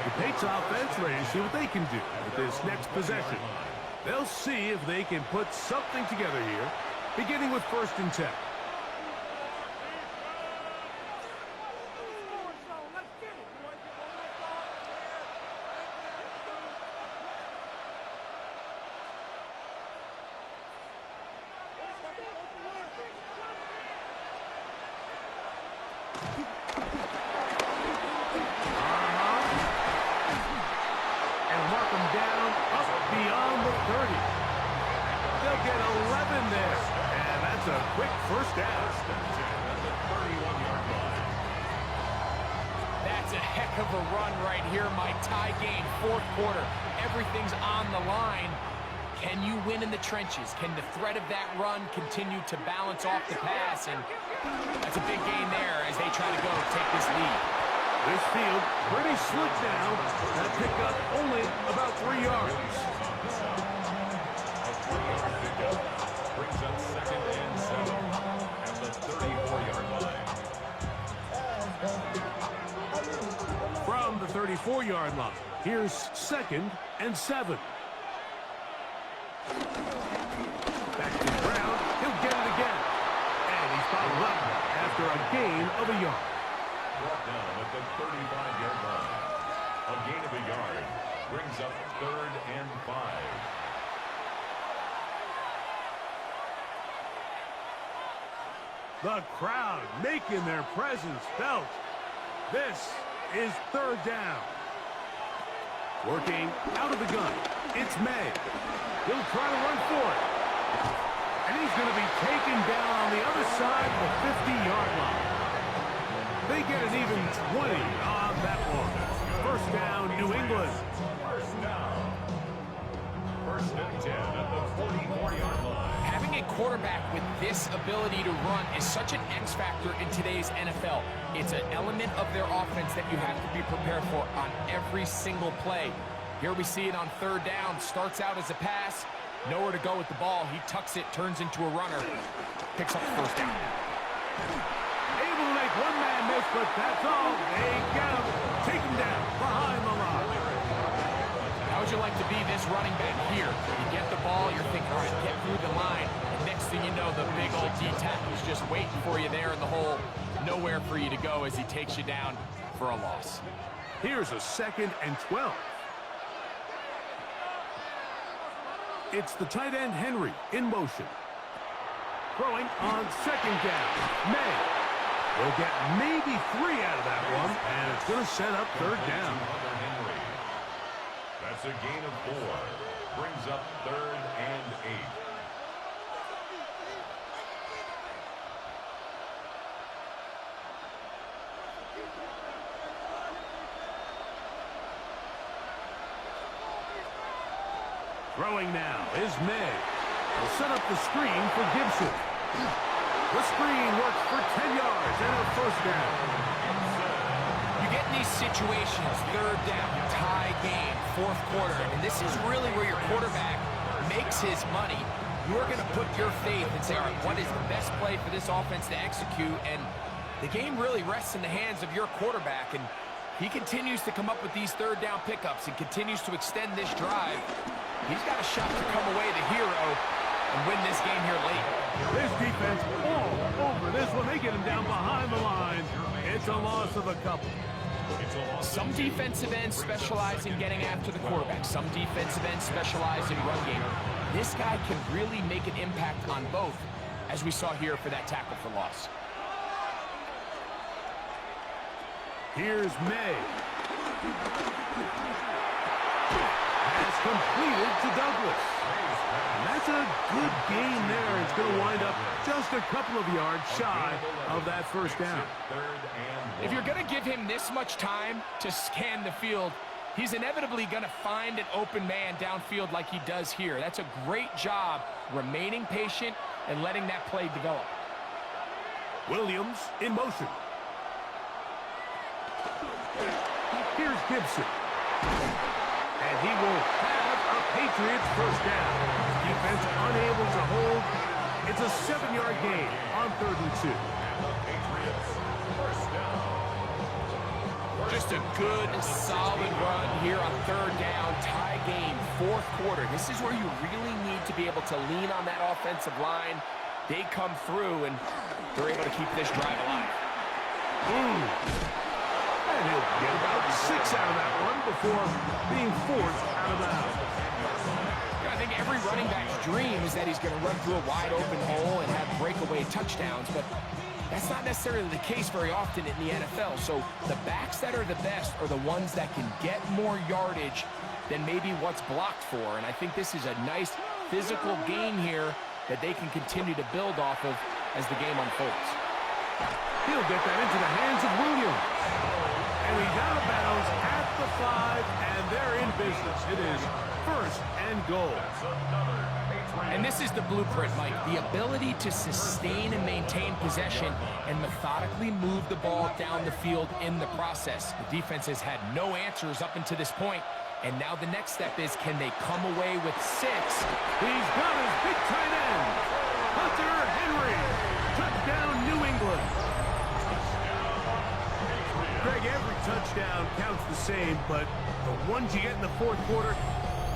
The Patriots offense ready to see what they can do with this next possession. They'll see if they can put something together here, beginning with 1st and 10. And mark them down up beyond the 30. They'll get 11 there. And that's a quick first down. That's a heck of a run right here, Mike. Tie game, fourth quarter. Everything's on the line. Can you win in the trenches? Can the threat of that run continue to balance off the pass? And that's a big gain there as they try to go take this lead. This field pretty slick now. That pickup only about 3 yards. A 3-yard pickup brings up 2nd and 7 at the 34-yard line. From the 34-yard line, here's 2nd and 7. Back to Brown. He'll get it again. And he's followed up after a gain of a yard. Brought down at the 35-yard line. A gain of a yard brings up 3rd and 5. The crowd making their presence felt. This is 3rd down. Working out of the gun. It's May. He'll try to run for it. And he's going to be taken down on the other side of the 50-yard line. They get an even 20 on that one. First down, New England. First down. 1st and 10 at the 44-yard line. Having a quarterback with this ability to run is such an X factor in today's NFL. It's an element of their offense that you have to be prepared for on every single play. Here we see it on 3rd down. Starts out as a pass. Nowhere to go with the ball. He tucks it, turns into a runner. Picks up the 1st down. Able to make one man miss, but that's all. They get him. Take him down behind the line. How would you like to be this running back here? You get the ball, you're thinking, all right, get through the line. And next thing you know, the big old D-tackle is just waiting for you there in the hole. Nowhere for you to go as he takes you down for a loss. Here's a 2nd and 12. It's the tight end, Henry, in motion. Throwing on 2nd down. May. They'll get maybe 3 out of that one, and it's going to set up 3rd down. Henry. That's a gain of 4. Brings up 3rd and 8. Throwing now is May. Will set up the screen for Gibson. The screen works for 10 yards and a 1st down. You get in these situations, 3rd down, tie game, 4th quarter, and this is really where your quarterback makes his money. You're going to put your faith and say, all right, what is the best play for this offense to execute? And the game really rests in the hands of your quarterback, and he continues to come up with these 3rd down pickups and continues to extend this drive. He's got a shot to come away the hero and win this game here late. This defense all over this one. They get him down behind the line. It's a loss of a couple. Some defensive ends specialize in getting after the quarterback. Some defensive ends specialize in run game. This guy can really make an impact on both, as we saw here for that tackle for loss. Here's May. Has completed to Douglas. And that's a good gain there. It's going to wind up just a couple of yards shy of that 1st down. If you're going to give him this much time to scan the field, he's inevitably going to find an open man downfield like he does here. That's a great job remaining patient and letting that play develop. Williams in motion. Here's Gibson. And he will have a Patriots 1st down. Defense unable to hold. It's a 7-yard gain on 3rd and 2. Just a good, solid run here on 3rd down. Tie game, 4th quarter. This is where you really need to be able to lean on that offensive line. They come through, and they're able to keep this drive alive. And he'll get about 6 out of that one before being forced out of bounds. I think every running back's dream is that he's going to run through a wide open hole and have breakaway touchdowns, but That's not necessarily the case very often in the NFL. So the backs that are the best are the ones that can get more yardage than maybe what's blocked for. And I think this is a nice physical game here that they can continue to build off of as the game unfolds. He'll get that into the hands of Williams. And he's out of bounds at the 5, and they're in business. It is 1st and goal. And this is the blueprint, Mike. The ability to sustain and maintain possession and methodically move the ball down the field in the process. The defense has had no answers up until this point, and now the next step is, can they come away with 6? He's got his big tight end, Hunter Henry. Touchdown, New England. Greg, every touchdown counts the same, but the ones you get in the 4th quarter,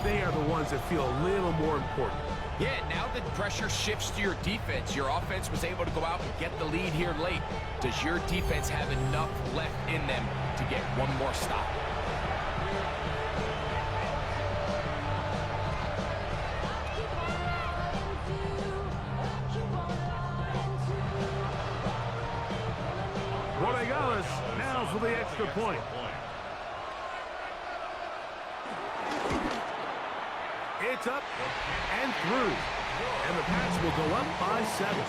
they are the ones that feel a little more important. Yeah, now the pressure shifts to your defense. Your offense was able to go out and get the lead here late. Does your defense have enough left in them to get one more stop? Rodriguez now for the extra point. It's up and through. And the Pats will go up by 7.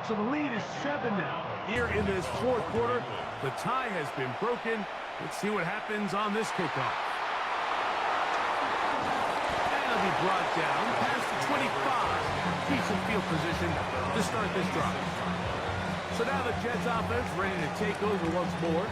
So the lead is 7 now. Here in this 4th quarter, the tie has been broken. Let's see what happens on this kickoff. And it'll be brought down past the 25. Decent field position to start this drive. So now the Jets offense ready to take over once more.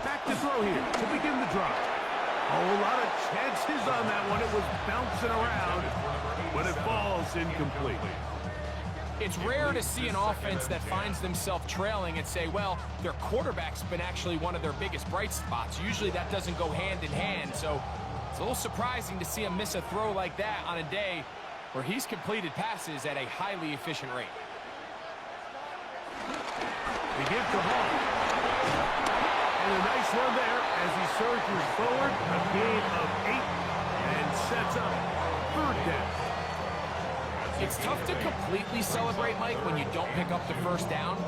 Back to throw here to begin the drive. A whole lot of chances on that one. It was bouncing around, but it falls incomplete. It's rare to see an offense that finds themselves trailing and say, well, their quarterback's been actually one of their biggest bright spots. Usually that doesn't go hand in hand, so it's a little surprising to see him miss a throw like that on a day where he's completed passes at a highly efficient rate. They give to Hall. And a nice run there as he surges forward. A gain of 8 and sets up 3rd down. It's tough to completely celebrate, Mike, when you don't pick up the 1st down,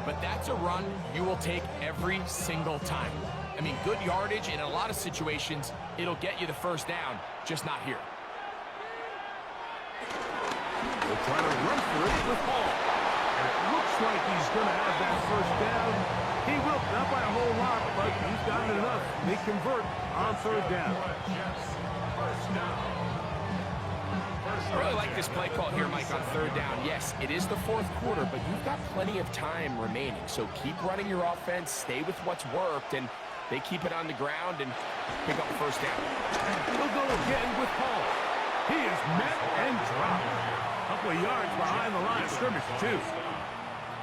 but that's a run you will take every single time. I mean, good yardage, and in a lot of situations, it'll get you the 1st down, just not here. They'll try to run for it with Hall. And it looks like he's going to have that 1st down. He will, not by a whole lot, but he's gotten enough. They convert on 3rd down. I really like this play call here, Mike, on 3rd down. Yes, it is the 4th quarter, but you've got plenty of time remaining. So keep running your offense, stay with what's worked, and they keep it on the ground and pick up 1st down. He'll go again with Hall. He is met and dropped. A couple of yards behind the line of scrimmage, too.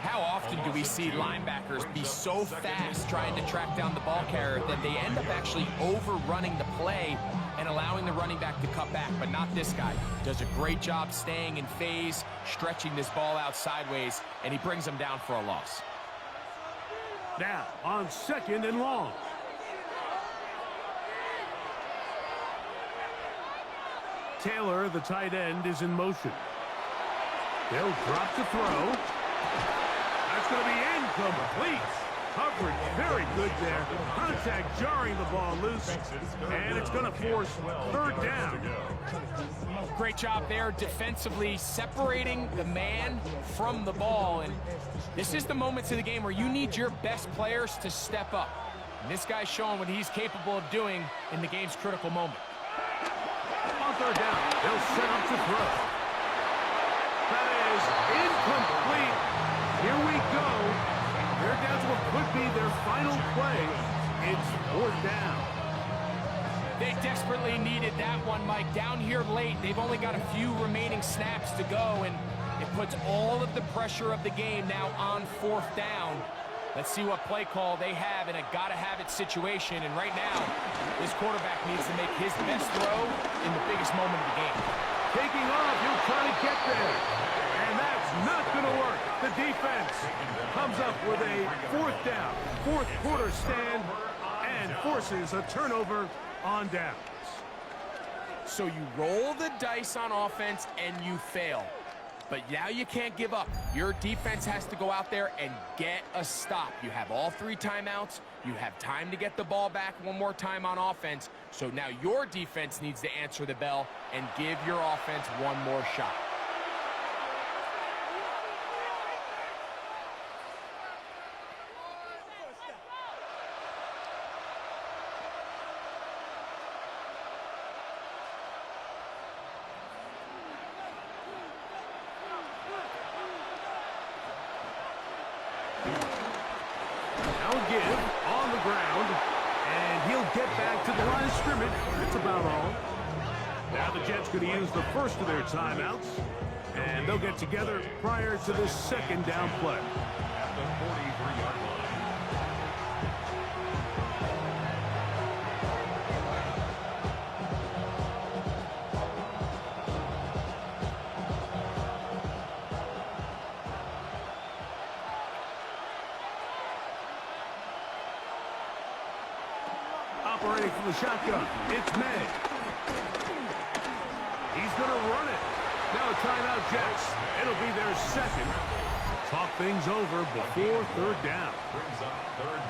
How often do we see linebackers be so fast trying to track down the ball carrier that they end up actually overrunning the play and allowing the running back to cut back? But not this guy. Does a great job staying in phase, stretching this ball out sideways, and he brings him down for a loss. Now on 2nd and long. Taylor, the tight end, is in motion. They'll drop to throw. That's going to be incomplete. Coverage very good there. Contact jarring the ball loose. And it's going to force 3rd down. Great job there defensively, separating the man from the ball. And this is the moments of the game where you need your best players to step up. And this guy's showing what he's capable of doing in the game's critical moment. On third down. They'll set up to throw. That is incomplete. Here we go. They're down to what could be their final play. It's fourth down. They desperately needed that one, Mike. Down here late, they've only got a few remaining snaps to go, and it puts all of the pressure of the game now on fourth down. Let's see what play call they have in a gotta-have-it situation. And right now, this quarterback needs to make his best throw in the biggest moment of the game. Taking off, he'll try to get there. And that's not going to work. The defense comes up with a fourth down, fourth quarter stand, and forces a turnover on downs. So you roll the dice on offense and you fail. But now you can't give up. Your defense has to go out there and get a stop. You have all 3 timeouts. You have time to get the ball back one more time on offense. So now your defense needs to answer the bell and give your offense one more shot. Now the Jets going to use the first of their timeouts, and they'll get together prior to the second down play. At the 43-yard line. Operating from the shotgun, it's May. He's going to run it. Now a timeout, Jets. It'll be their second. Talk things over before third down.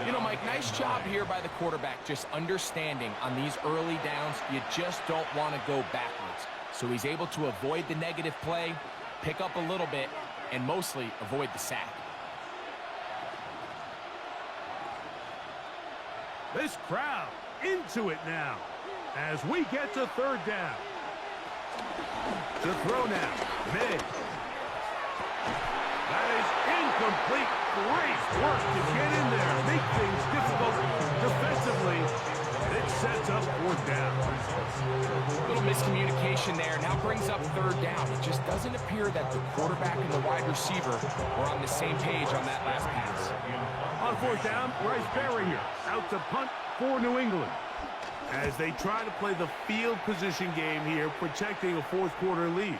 You know, Mike, nice job here by the quarterback, just understanding on these early downs, you just don't want to go backwards. So he's able to avoid the negative play, pick up a little bit, and mostly avoid the sack. This crowd into it now as we get to third down. To throw now, May. That is incomplete. Great work to get in there, make things difficult defensively. And it sets up fourth down. A little miscommunication there. Now brings up third down. It just doesn't appear that the quarterback and the wide receiver were on the same page on that last pass. On fourth down, Bryce Barringer out to punt for New England, as they try to play the field position game here, protecting a fourth quarter lead.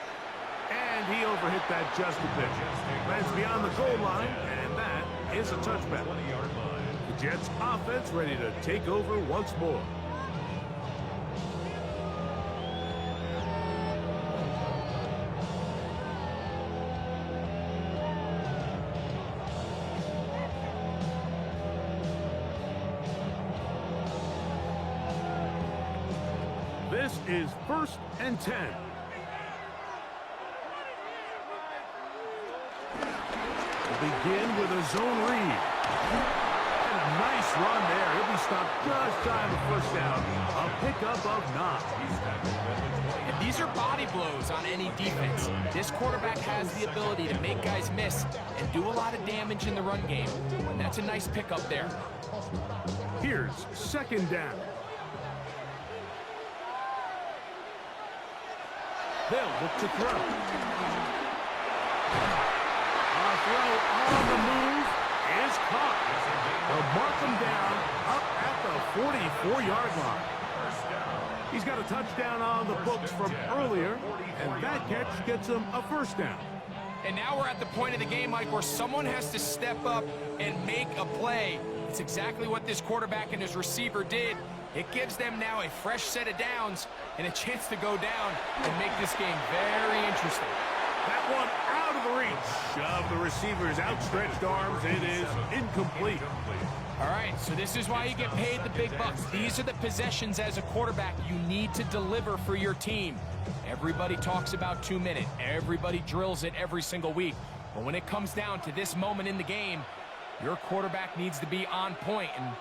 And he overhit that just a bit. Lands beyond the goal line, and that is a touchback. The Jets offense ready to take over once more. This is 1st and 10. We'll begin with a zone read. And a nice run there. He'll be stopped just shy of a first down. A pickup of 9. And these are body blows on any defense. This quarterback has the ability to make guys miss and do a lot of damage in the run game. And that's a nice pickup there. Here's second down. They'll look to throw. A throw on the move is caught. They'll mark him down up at the 44-yard line. He's got a touchdown on the books from earlier, and that catch gets him a first down. And now we're at the point of the game, Mike, where someone has to step up and make a play. It's exactly what this quarterback and his receiver did. It gives them now a fresh set of downs and a chance to go down and make this game very interesting. That one out of the reach of the receiver's outstretched arms. It is incomplete. All right, so this is why you get paid the big bucks. These are the possessions as a quarterback you need to deliver for your team. Everybody talks about 2 minutes. Everybody drills it every single week. But when it comes down to this moment in the game, your quarterback needs to be on point. And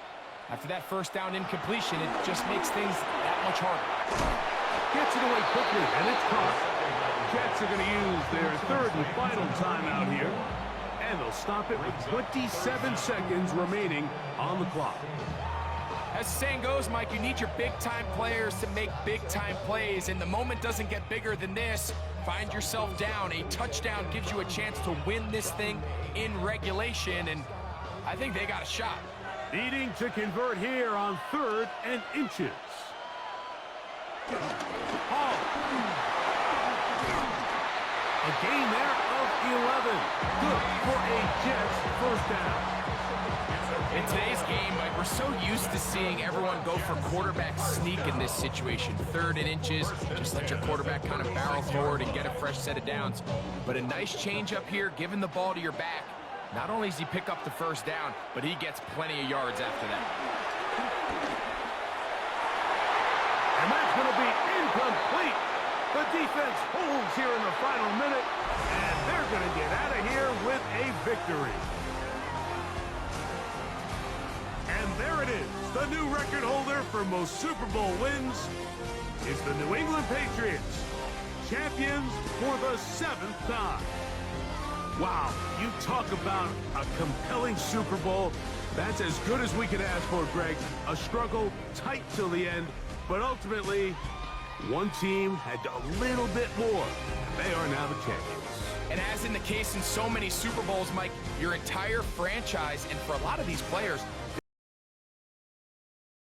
after that first down incompletion, it just makes things that much harder. Gets it away quickly, and it's caught. Jets are going to use their third and final timeout here. And they'll stop it with 27 seconds remaining on the clock. As the saying goes, Mike, you need your big-time players to make big-time plays, and the moment doesn't get bigger than this. Find yourself down. A touchdown gives you a chance to win this thing in regulation, and I think they got a shot. Needing to convert here on 3rd and inches. Hall. A gain there of 11. Good for a Jets first down. In today's game, Mike, we're so used to seeing everyone go for quarterback sneak in this situation. 3rd and inches, just let your quarterback kind of barrel forward and get a fresh set of downs. But a nice change up here, giving the ball to your back. Not only does he pick up the first down, but he gets plenty of yards after that. And that's going to be incomplete. The defense holds here in the final minute, and they're going to get out of here with a victory. And there it is. The new record holder for most Super Bowl wins is the New England Patriots, champions for the 7th time. Wow, you talk about a compelling Super Bowl. That's as good as we could ask for, Greg. A struggle tight till the end, but ultimately, one team had a little bit more, and they are now the champions. And as in the case in so many Super Bowls, Mike, your entire franchise, and for a lot of these players,